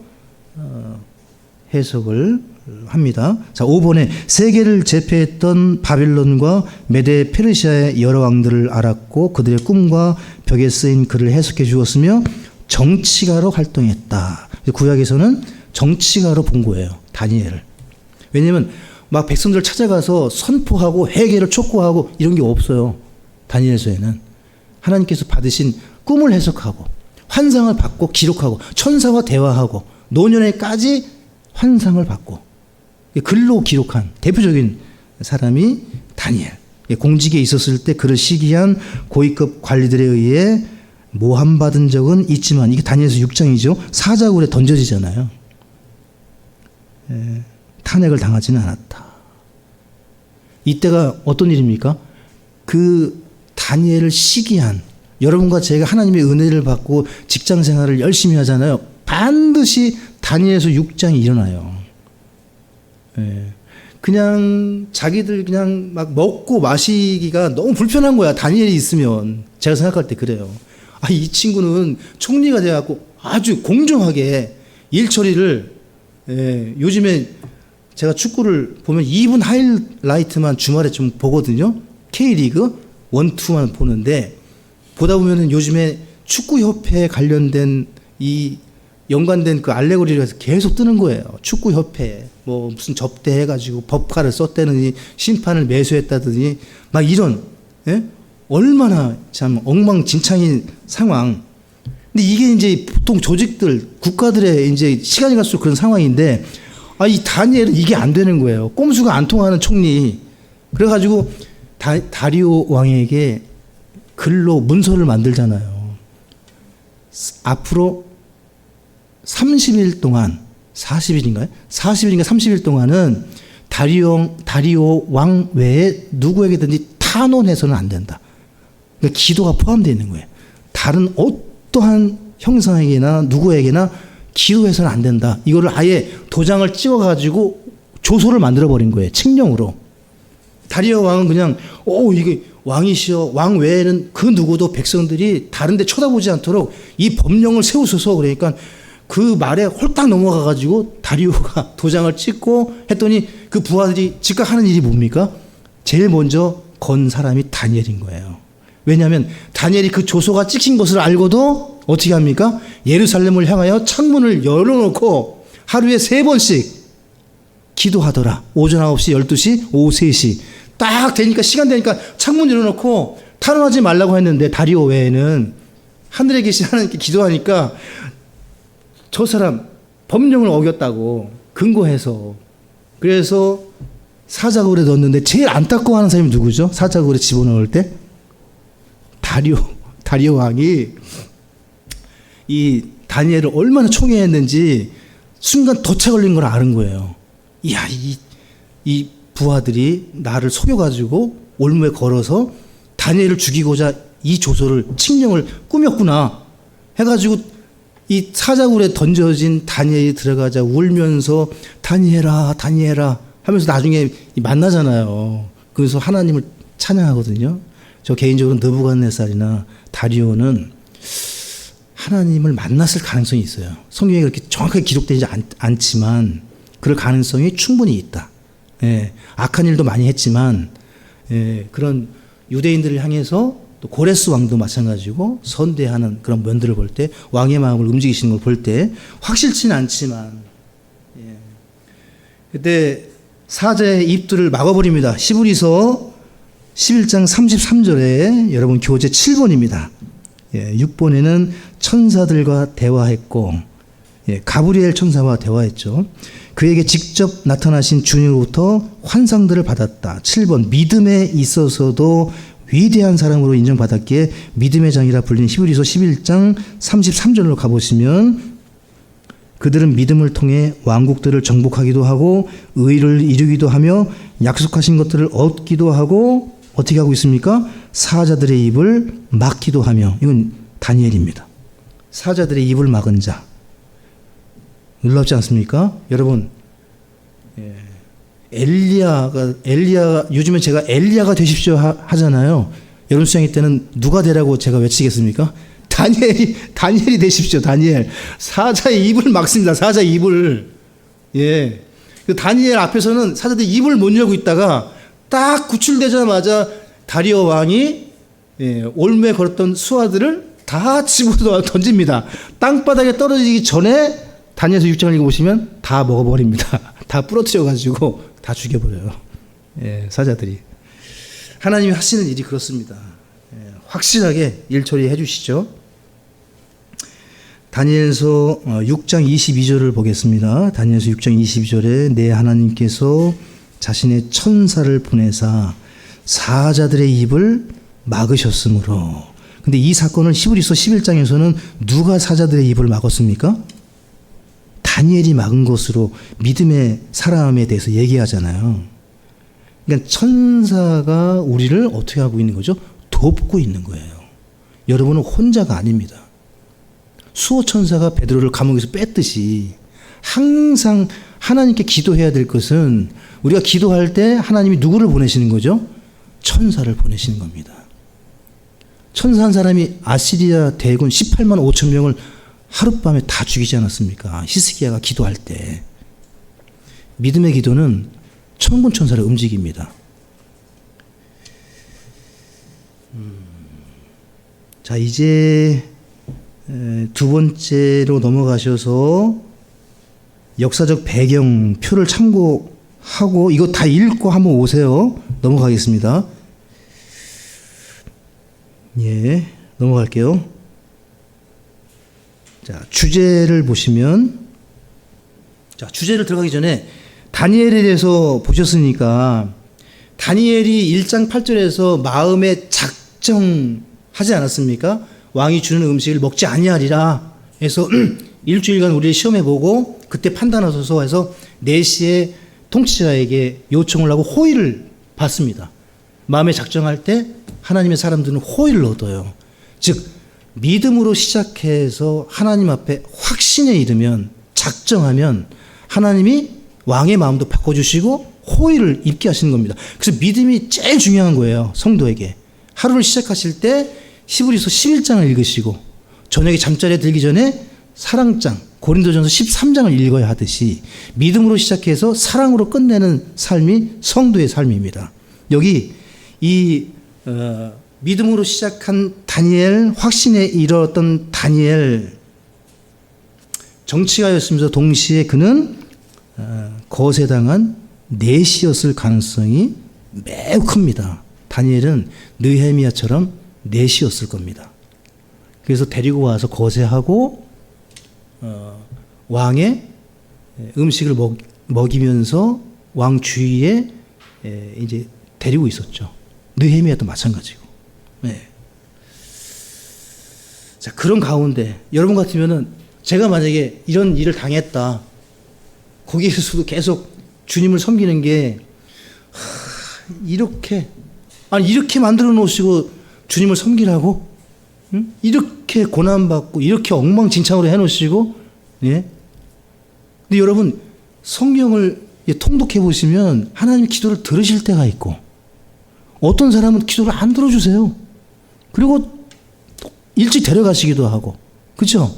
해석을 합니다. 자, 5번에 세계를 제패했던 바빌론과 메데 페르시아의 여러 왕들을 알았고 그들의 꿈과 벽에 쓰인 글을 해석해 주었으며 정치가로 활동했다. 구약에서는 정치가로 본 거예요. 다니엘을. 왜냐하면 막 백성들 찾아가서 선포하고 회개를 촉구하고 이런 게 없어요. 다니엘서에는. 하나님께서 받으신 꿈을 해석하고 환상을 받고 기록하고 천사와 대화하고 노년에까지 환상을 받고 글로 기록한 대표적인 사람이 다니엘. 공직에 있었을 때 그를 시기한 고위급 관리들에 의해 모함받은 적은 있지만 이게 다니엘서 6장이죠. 사자굴에 던져지잖아요. 탄핵을 당하지는 않았다. 이때가 어떤 일입니까? 그 다니엘을 시기한 여러분과 제가 하나님의 은혜를 받고 직장 생활을 열심히 하잖아요. 반드시 다니엘서 6장이 일어나요. 그냥 자기들 그냥 막 먹고 마시기가 너무 불편한 거야. 다니엘이 있으면. 제가 생각할 때 그래요. 이 친구는 총리가 돼갖고 아주 공정하게 일 처리를 요즘에 제가 축구를 보면 2분 하이라이트만 주말에 좀 보거든요. K리그 1, 2만 보는데 보다 보면은 요즘에 축구협회에 관련된 이 연관된 그 알레고리를 해서 계속 뜨는 거예요. 축구협회 뭐 무슨 접대해가지고 법카를 썼다느니 심판을 매수했다더니 막 이런, 예? 얼마나 참 엉망진창인 상황. 근데 이게 이제 보통 조직들, 국가들의 이제 시간이 갈수록 그런 상황인데, 이 다니엘은 이게 안 되는 거예요. 꼼수가 안 통하는 총리. 그래가지고 다리오 왕에게 글로 문서를 만들잖아요. 앞으로 30일 동안, 40일인가요? 40일인가 30일 동안은 다리오 왕 외에 누구에게든지 탄원해서는 안 된다. 그러니까 기도가 포함되어 있는 거예요. 다른 어떠한 형상에게나 누구에게나 기도해서는 안 된다. 이거를 아예 도장을 찍어가지고 조서를 만들어버린 거예요. 칙령으로. 다리오 왕은 그냥, 이게 왕이시여, 왕 외에는 그 누구도 백성들이 다른 데 쳐다보지 않도록 이 법령을 세우소서. 그러니까 그 말에 홀딱 넘어가가지고 다리오가 도장을 찍고 했더니 그 부하들이 즉각 하는 일이 뭡니까? 제일 먼저 건 사람이 다니엘인 거예요. 왜냐하면 다니엘이 그 조서가 찍힌 것을 알고도 어떻게 합니까? 예루살렘을 향하여 창문을 열어놓고 하루에 3번씩 기도하더라. 오전 9시, 12시, 오후 3시. 딱 되니까, 시간 되니까 창문 열어놓고 탄원하지 말라고 했는데 다리오 외에는 하늘에 계신 하나님께 기도하니까 저 사람 법령을 어겼다고 근거해서, 그래서 사자굴에 넣었는데 제일 안타까워하는 사람이 누구죠? 사자굴에 집어넣을 때? 다리오 왕이 이 다니엘을 얼마나 총애했는지 순간 덫에 걸린 걸 아는 거예요. 이야, 이 부하들이 나를 속여가지고 올무에 걸어서 다니엘을 죽이고자 이 조서를, 칙령을 꾸몄구나 해가지고 이 사자굴에 던져진 다니엘이 들어가자 울면서 다니엘아 하면서 나중에 만나잖아요. 그래서 하나님을 찬양하거든요. 저 개인적으로 느부갓네살이나 다리오는 하나님을 만났을 가능성이 있어요. 성경에 그렇게 정확하게 기록되지 않지만 그럴 가능성이 충분히 있다. 예, 악한 일도 많이 했지만, 그런 유대인들을 향해서 또 고레스 왕도 마찬가지고 선대하는 그런 면들을 볼 때, 왕의 마음을 움직이시는 걸 볼 때 확실치는 않지만, 그때 사자의 입들을 막아버립니다. 히브리서 11장 33절에 여러분 교재 7번입니다. 6번에는 천사들과 대화했고, 가브리엘 천사와 대화했죠. 그에게 직접 나타나신 주님으로부터 환상들을 받았다. 7번, 믿음에 있어서도 위대한 사람으로 인정받았기에 믿음의 장이라 불리는 히브리서 11장 33절로 가보시면, 그들은 믿음을 통해 왕국들을 정복하기도 하고 의를 이루기도 하며 약속하신 것들을 얻기도 하고 어떻게 하고 있습니까? 사자들의 입을 막기도 하며. 이건 다니엘입니다. 사자들의 입을 막은 자. 놀랍지 않습니까? 여러분, 엘리야, 요즘에 제가 엘리야가 되십시오 하잖아요. 여름 수양회 때는 누가 되라고 제가 외치겠습니까? 다니엘이 되십시오. 다니엘. 사자의 입을 막습니다. 사자의 입을. 그 다니엘 앞에서는 사자들이 입을 못 열고 있다가 딱 구출되자마자 다리오 왕이 올무에 걸었던 수하들을 다 집어 던집니다. 땅바닥에 떨어지기 전에 다니엘서 6장을 읽어보시면 다 먹어버립니다. 다 부러뜨려가지고 다 죽여버려요. 사자들이. 하나님이 하시는 일이 그렇습니다. 확실하게 일 처리해 주시죠. 다니엘서 6장 22절을 보겠습니다. 다니엘서 6장 22절에 내 하나님께서 자신의 천사를 보내사 사자들의 입을 막으셨으므로. 근데 이 사건을 히브리서 11장에서는 누가 사자들의 입을 막았습니까? 다니엘이 막은 것으로 믿음의 사람에 대해서 얘기하잖아요. 그러니까 천사가 우리를 어떻게 하고 있는 거죠? 돕고 있는 거예요. 여러분은 혼자가 아닙니다. 수호 천사가 베드로를 감옥에서 뺐듯이 항상 하나님께 기도해야 될 것은, 우리가 기도할 때 하나님이 누구를 보내시는 거죠? 천사를 보내시는 겁니다. 천사 한 사람이 아시리아 대군 18만 5천 명을 하룻밤에 다 죽이지 않았습니까? 히스기야가 기도할 때. 믿음의 기도는 천군 천사를 움직입니다. 자, 이제 두 번째로 넘어가셔서 역사적 배경표를 참고하고 이거 다 읽고 한번 오세요. 넘어가겠습니다. 예, 넘어갈게요. 자, 주제를 보시면, 자, 주제를 들어가기 전에 다니엘에 대해서 보셨으니까 다니엘이 1장 8절에서 마음에 작정하지 않았습니까? 왕이 주는 음식을 먹지 아니하리라 해서 일주일간 우리를 시험해보고 그때 판단하소서 해서 4시에 통치자에게 요청을 하고 호의를 받습니다. 마음에 작정할 때 하나님의 사람들은 호의를 얻어요. 즉 믿음으로 시작해서 하나님 앞에 확신에 이르면, 작정하면 하나님이 왕의 마음도 바꿔주시고 호의를 입게 하시는 겁니다. 그래서 믿음이 제일 중요한 거예요. 성도에게. 하루를 시작하실 때 히브리서 11장을 읽으시고 저녁에 잠자리에 들기 전에 사랑장 고린도전서 13장을 읽어야 하듯이 믿음으로 시작해서 사랑으로 끝내는 삶이 성도의 삶입니다. 여기 이 믿음으로 시작한 다니엘, 확신에 이르렀던 다니엘, 정치가였으면서 동시에 그는 거세당한 내시였을 가능성이 매우 큽니다. 다니엘은 느헤미야처럼 내시였을 겁니다. 그래서 데리고 와서 거세하고 왕의 음식을 먹이면서 왕 주위에 이제 데리고 있었죠. 느헤미야도 마찬가지고. 네. 자, 그런 가운데 여러분 같으면은 제가 만약에 이런 일을 당했다. 거기에서도 계속 주님을 섬기는 게 이렇게 만들어 놓으시고 주님을 섬기라고? 응? 이렇게 고난받고 이렇게 엉망진창으로 해놓으시고, 예? 근데 여러분 성경을 통독해 보시면 하나님 기도를 들으실 때가 있고 어떤 사람은 기도를 안 들어주세요. 그리고 일찍 데려가시기도 하고, 그렇죠?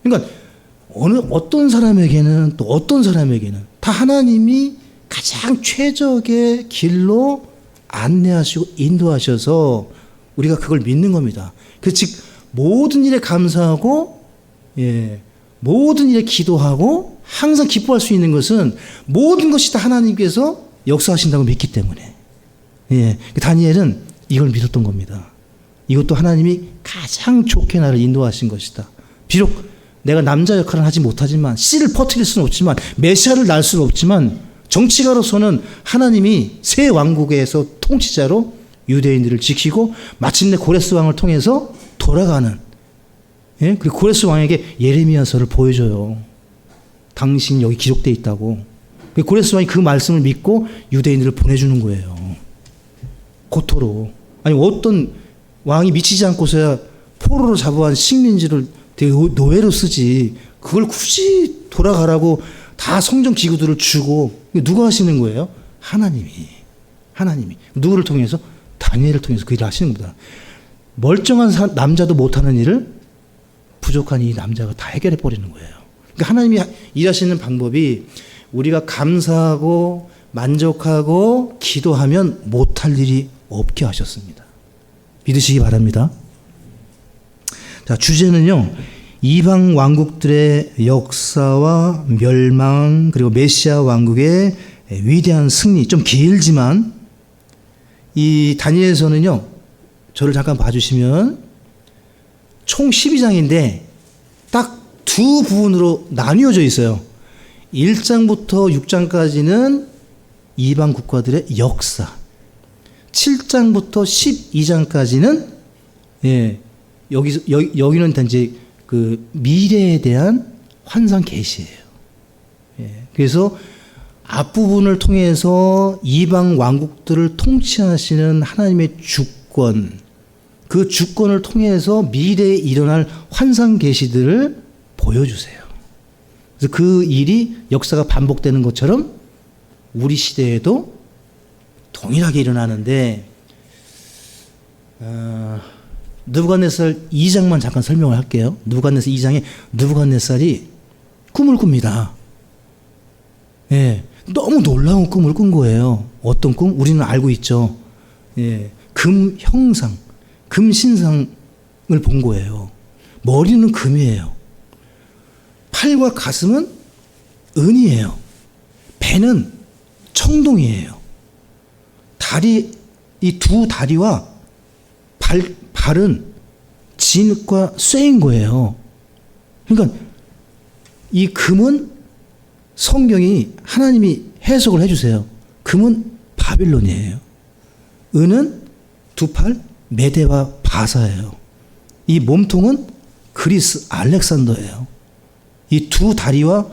그러니까 어떤 사람에게는 또 어떤 사람에게는 다 하나님이 가장 최적의 길로 안내하시고 인도하셔서 우리가 그걸 믿는 겁니다. 그 즉 모든 일에 감사하고, 예, 모든 일에 기도하고 항상 기뻐할 수 있는 것은 모든 것이 다 하나님께서 역사하신다고 믿기 때문에, 예, 다니엘은 이걸 믿었던 겁니다. 이것도 하나님이 가장 좋게 나를 인도하신 것이다. 비록 내가 남자 역할을 하지 못하지만, 씨를 퍼뜨릴 수는 없지만, 메시아를 낳을 수는 없지만, 정치가로서는 하나님이 새 왕국에서 통치자로 유대인들을 지키고 마침내 고레스 왕을 통해서 돌아가는, 예? 그리고 고레스 왕에게 예레미야서를 보여줘요. 당신 여기 기록되어 있다고. 고레스 왕이 그 말씀을 믿고 유대인들을 보내주는 거예요. 고토로. 아니 어떤 왕이 미치지 않고서야 포로로 잡아간 식민지를 되게 노예로 쓰지. 그걸 굳이 돌아가라고 다 성전 기구들을 주고. 누가 하시는 거예요? 하나님이. 누구를 통해서? 다니엘을 통해서 그 일을 하시는 겁니다. 멀쩡한 남자도 못하는 일을 부족한 이 남자가 다 해결해 버리는 거예요. 그러니까 하나님이 일하시는 방법이 우리가 감사하고 만족하고 기도하면 못할 일이 없게 하셨습니다. 믿으시기 바랍니다. 자, 주제는요, 이방 왕국들의 역사와 멸망, 그리고 메시아 왕국의 위대한 승리. 좀 길지만 이 다니엘서는요, 저를 잠깐 봐주시면 총 12장인데 딱 두 부분으로 나뉘어져 있어요. 1장부터 6장까지는 이방 국가들의 역사, 7장부터 12장까지는, 예, 여기는 단지 그 미래에 대한 환상 계시예요. 예, 그래서 앞부분을 통해서 이방 왕국들을 통치하시는 하나님의 주권, 그 주권을 통해서 미래에 일어날 환상 계시들을 보여주세요. 그래서 그 일이 역사가 반복되는 것처럼 우리 시대에도 동일하게 일어나는데, 느부갓네살 2장만 잠깐 설명을 할게요. 느부갓네살 2장에 느부갓네살이 꿈을 꿉니다. 예, 너무 놀라운 꿈을 꾼 거예요. 어떤 꿈? 우리는 알고 있죠. 예, 금 형상, 금 신상을 본 거예요. 머리는 금이에요. 팔과 가슴은 은이에요. 배는 청동이에요. 다리, 이 두 다리와 발은 진흙과 쇠인 거예요. 그러니까 이 금은 성경이 하나님이 해석을 해주세요. 금은 바빌론이에요. 은은 두 팔 메대와 바사예요. 이 몸통은 그리스 알렉산더예요. 이 두 다리와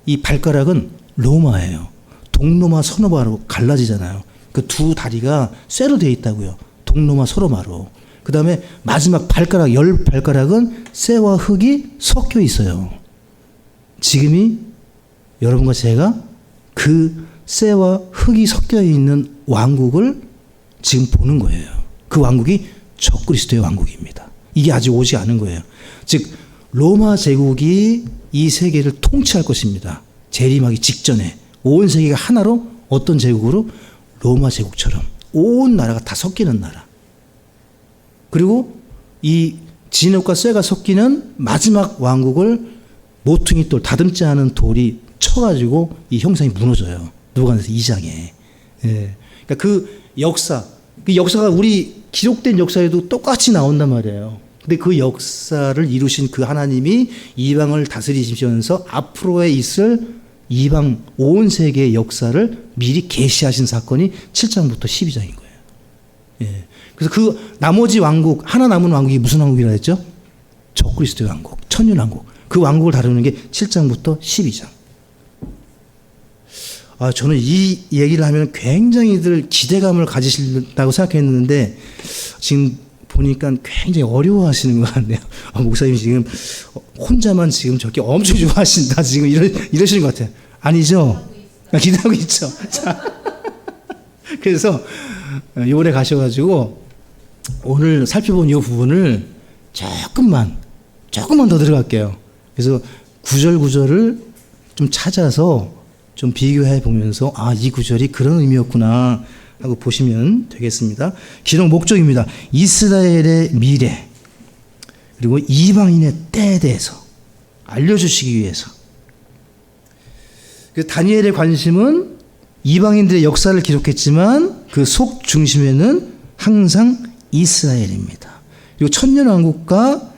이 발가락은 로마예요. 동로마 서로마로 갈라지잖아요. 그 두 다리가 쇠로 되어 있다고요. 동로마 서로마로. 그 다음에 마지막 발가락, 열 발가락은 쇠와 흙이 섞여 있어요. 지금이 여러분과 제가 그 쇠와 흙이 섞여 있는 왕국을 지금 보는 거예요. 그 왕국이 적그리스도의 왕국입니다. 이게 아직 오지 않은 거예요. 즉 로마 제국이 이 세계를 통치할 것입니다. 재림하기 직전에 온 세계가 하나로 어떤 제국으로? 로마 제국처럼 온 나라가 다 섞이는 나라. 그리고 이 진흙과 쇠가 섞이는 마지막 왕국을 모퉁이 돌, 다듬지 않은 돌이 쳐가지고 이 형상이 무너져요. 누가복음 2장에. 예. 그러니까 그 역사가 우리 기록된 역사에도 똑같이 나온단 말이에요. 근데 그 역사를 이루신 그 하나님이 이방을 다스리시면서 앞으로에 있을 이방 온 세계의 역사를 미리 계시하신 사건이 7장부터 12장인 거예요. 예. 그래서 그 나머지 왕국, 하나 남은 왕국이 무슨 왕국이라 했죠? 적그리스도의 왕국, 천년 왕국. 그 왕국을 다루는 게 7장부터 12장. 저는 이 얘기를 하면 굉장히들 기대감을 가지신다고 생각했는데 지금 보니까 굉장히 어려워하시는 것 같네요. 목사님 지금 혼자만 지금 저렇게 엄청 좋아하신다 지금 이러시는 것 같아요. 아니죠? 기대하고 있죠. 자, 그래서 이번에 가셔가지고 오늘 살펴본 이 부분을 조금만 더 들어갈게요. 그래서 구절을 좀 찾아서 좀 비교해 보면서 이 구절이 그런 의미였구나 하고 보시면 되겠습니다. 기록 목적입니다. 이스라엘의 미래 그리고 이방인의 때에 대해서 알려주시기 위해서. 다니엘의 관심은 이방인들의 역사를 기록했지만 그 속 중심에는 항상 이스라엘입니다. 그리고 천년왕국과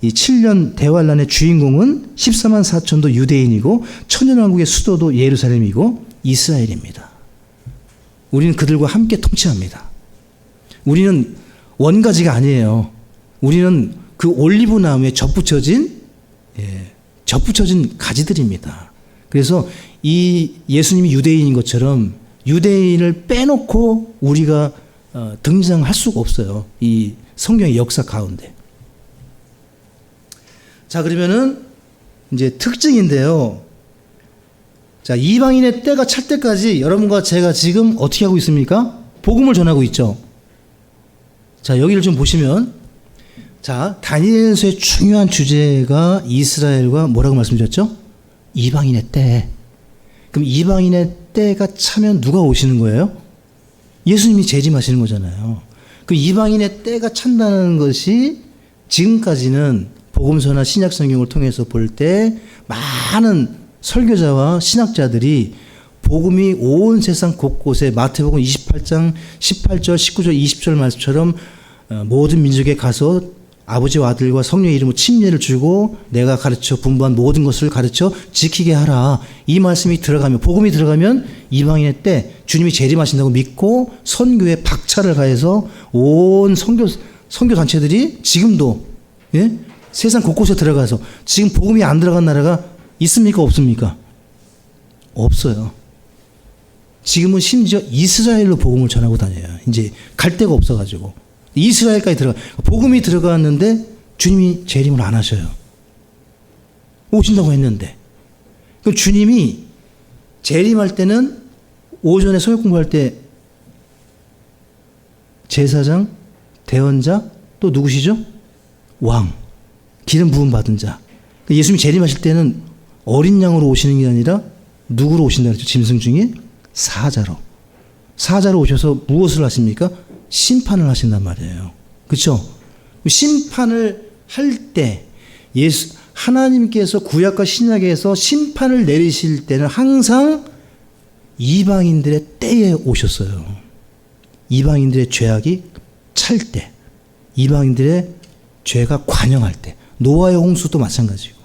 이 7년 대환란의 주인공은 14만 4천도 유대인이고 천년왕국의 수도도 예루살렘이고 이스라엘입니다. 우리는 그들과 함께 통치합니다. 우리는 원가지가 아니에요. 우리는 그 올리브 나무에 접붙여진 가지들입니다. 그래서 이 예수님이 유대인인 것처럼 유대인을 빼놓고 우리가 등장할 수가 없어요. 이 성경의 역사 가운데. 자, 그러면은 이제 특징인데요. 자, 이방인의 때가 찰 때까지 여러분과 제가 지금 어떻게 하고 있습니까? 복음을 전하고 있죠. 자, 여기를 좀 보시면, 자, 다니엘서의 중요한 주제가 이스라엘과 뭐라고 말씀드렸죠? 이방인의 때. 그럼 이방인의 때가 차면 누가 오시는 거예요? 예수님이 재림하시는 거잖아요. 그 이방인의 때가 찬다는 것이 지금까지는 복음서나 신약 성경을 통해서 볼 때 많은 설교자와 신학자들이 복음이 온 세상 곳곳에 마태복음 28장 18절, 19절, 20절 말씀처럼 모든 민족에 가서 아버지와 아들과 성령의 이름으로 침례를 주고 내가 가르쳐 분부한 모든 것을 가르쳐 지키게 하라. 이 말씀이 들어가면, 복음이 들어가면 이방인의 때 주님이 재림하신다고 믿고 선교에 박차를 가해서 온 선교 단체들이 지금도 세상 곳곳에 들어가서 지금 복음이 안 들어간 나라가 있습니까? 없습니까? 없어요. 지금은 심지어 이스라엘로 복음을 전하고 다녀요. 이제 갈 데가 없어가지고. 이스라엘까지 복음이 들어갔는데 주님이 재림을 안 하셔요. 오신다고 했는데. 그럼 주님이 재림할 때는 오전에 서역 공부할 때 제사장, 대언자, 또 누구시죠? 왕. 기름 부음 받은 자. 예수님이 재림하실 때는 어린 양으로 오시는 게 아니라 누구로 오신다 그랬죠? 짐승 중에 사자로. 사자로 오셔서 무엇을 하십니까? 심판을 하신단 말이에요. 그렇죠? 심판을 할 때 하나님께서 구약과 신약에서 심판을 내리실 때는 항상 이방인들의 때에 오셨어요. 이방인들의 죄악이 찰 때, 이방인들의 죄가 관영할 때, 노아의 홍수도 마찬가지고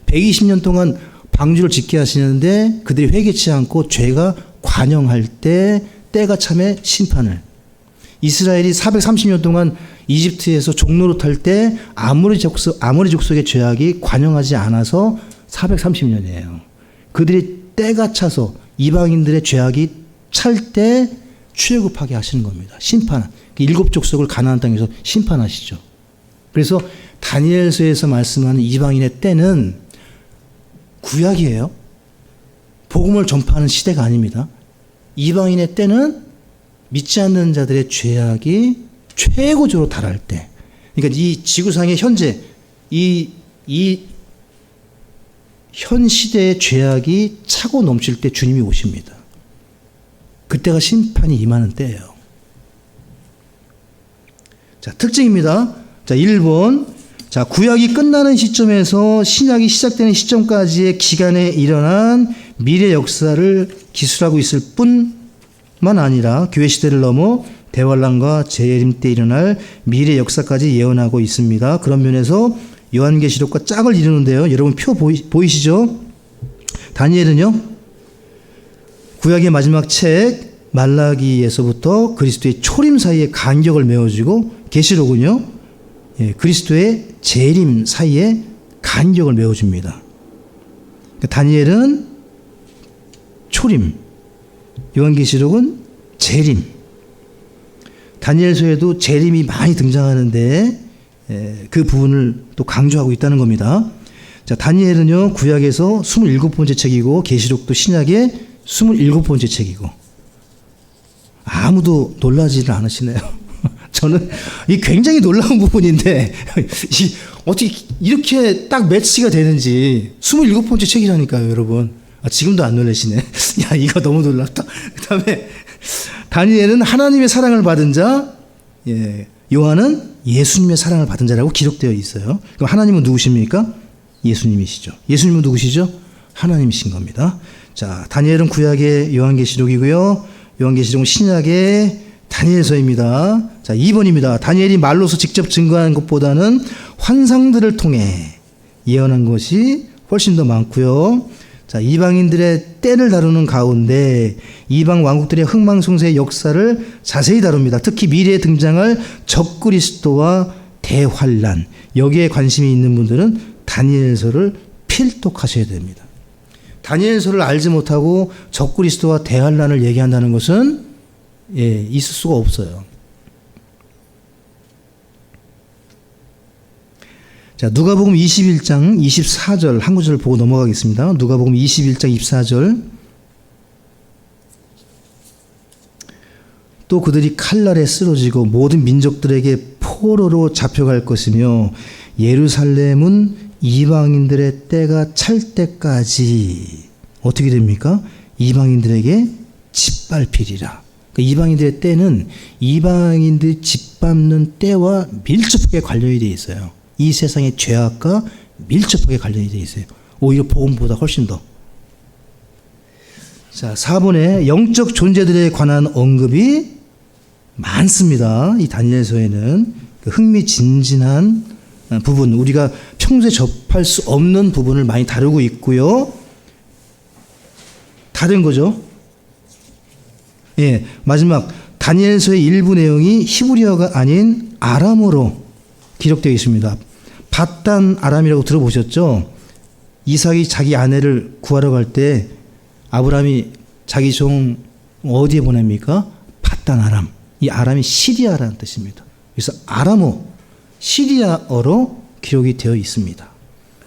120년 동안 방주를 짓게 하시는데 그들이 회개치 않고 죄가 관영할 때 때가 참에 심판을, 이스라엘이 430년 동안 이집트에서 종노릇할 때 아모리 족속의 죄악이 관영하지 않아서 430년이에요. 그들이 때가 차서 이방인들의 죄악이 찰 때 출애굽하게 하시는 겁니다. 심판. 7족속을 가나안 땅에서 심판하시죠. 그래서 다니엘서에서 말씀하는 이방인의 때는 구약이에요. 복음을 전파하는 시대가 아닙니다. 이방인의 때는 믿지 않는 자들의 죄악이 최고조로 달할 때, 그러니까 이 지구상의 현재 현 시대의 죄악이 차고 넘칠 때 주님이 오십니다. 그때가 심판이 임하는 때예요. 자, 특징입니다. 자, 1번. 자, 구약이 끝나는 시점에서 신약이 시작되는 시점까지의 기간에 일어난 미래 역사를 기술하고 있을 뿐만 아니라 교회 시대를 넘어 대환란과 재림 때 일어날 미래 역사까지 예언하고 있습니다. 그런 면에서 요한계시록과 짝을 이루는데요. 여러분 표 보이시죠? 다니엘은요, 구약의 마지막 책 말라기에서부터 그리스도의 초림 사이에 간격을 메워주고, 계시록은요, 그리스도의 재림 사이에 간격을 메워줍니다. 다니엘은 초림, 요한계시록은 재림. 다니엘서에도 재림이 많이 등장하는데 그 부분을 또 강조하고 있다는 겁니다. 자, 다니엘은요, 구약에서 27번째 책이고 계시록도 신약의 27번째 책이고, 아무도 놀라지를 않으시네요. 저는 이 굉장히 놀라운 부분인데 어떻게 이렇게 딱 매치가 되는지. 27번째 책이라니까요, 여러분. 지금도 안 놀라시네. 야, 이거 너무 놀랍다. 그 다음에 다니엘은 하나님의 사랑을 받은 자, 요한은 예수님의 사랑을 받은 자라고 기록되어 있어요. 그럼 하나님은 누구십니까? 예수님이시죠. 예수님은 누구시죠? 하나님이신 겁니다. 자, 다니엘은 구약의 요한계시록이고요. 요한계시록은 신약의 다니엘서입니다. 자, 2번입니다. 다니엘이 말로서 직접 증거한 것보다는 환상들을 통해 예언한 것이 훨씬 더 많고요. 자, 이방인들의 때를 다루는 가운데 이방 왕국들의 흥망성쇠의 역사를 자세히 다룹니다. 특히 미래에 등장할 적그리스도와 대환란, 여기에 관심이 있는 분들은 다니엘서를 필독하셔야 됩니다. 다니엘서를 알지 못하고 적그리스도와 대환란을 얘기한다는 것은 있을 수가 없어요. 자, 누가복음 21장 24절 한 구절을 보고 넘어가겠습니다. 누가복음 21장 24절. 또 그들이 칼날에 쓰러지고 모든 민족들에게 포로로 잡혀갈 것이며 예루살렘은 이방인들의 때가 찰 때까지 어떻게 됩니까? 이방인들에게 짓밟히리라. 그러니까 이방인들의 때는 이방인들이 짓밟는 때와 밀접하게 관련이 되어 있어요. 이 세상의 죄악과 밀접하게 관련이 되어 있어요. 오히려 복음보다 훨씬 더. 자, 4번에 영적 존재들에 관한 언급이 많습니다. 이 다니엘서에는 흥미진진한 부분, 우리가 평소에 접할 수 없는 부분을 많이 다루고 있고요. 다 된 거죠? 마지막 다니엘서의 일부 내용이 히브리어가 아닌 아람어로 기록되어 있습니다. 밧단 아람이라고 들어보셨죠? 이삭이 자기 아내를 구하러 갈 때 아브라함이 자기 종 어디에 보냅니까? 밧단 아람. 이 아람이 시리아라는 뜻입니다. 그래서 아람어, 시리아어로 기록이 되어 있습니다.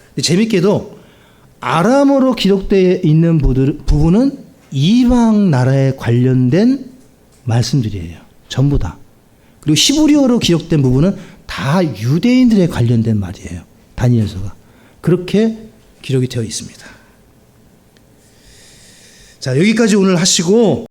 근데 재밌게도 아람어로 기록되어 있는 부분은 이방 나라에 관련된 말씀들이에요. 전부 다. 그리고 히브리어로 기록된 부분은 다 유대인들에 관련된 말이에요. 다니엘서가. 그렇게 기록이 되어 있습니다. 자, 여기까지 오늘 하시고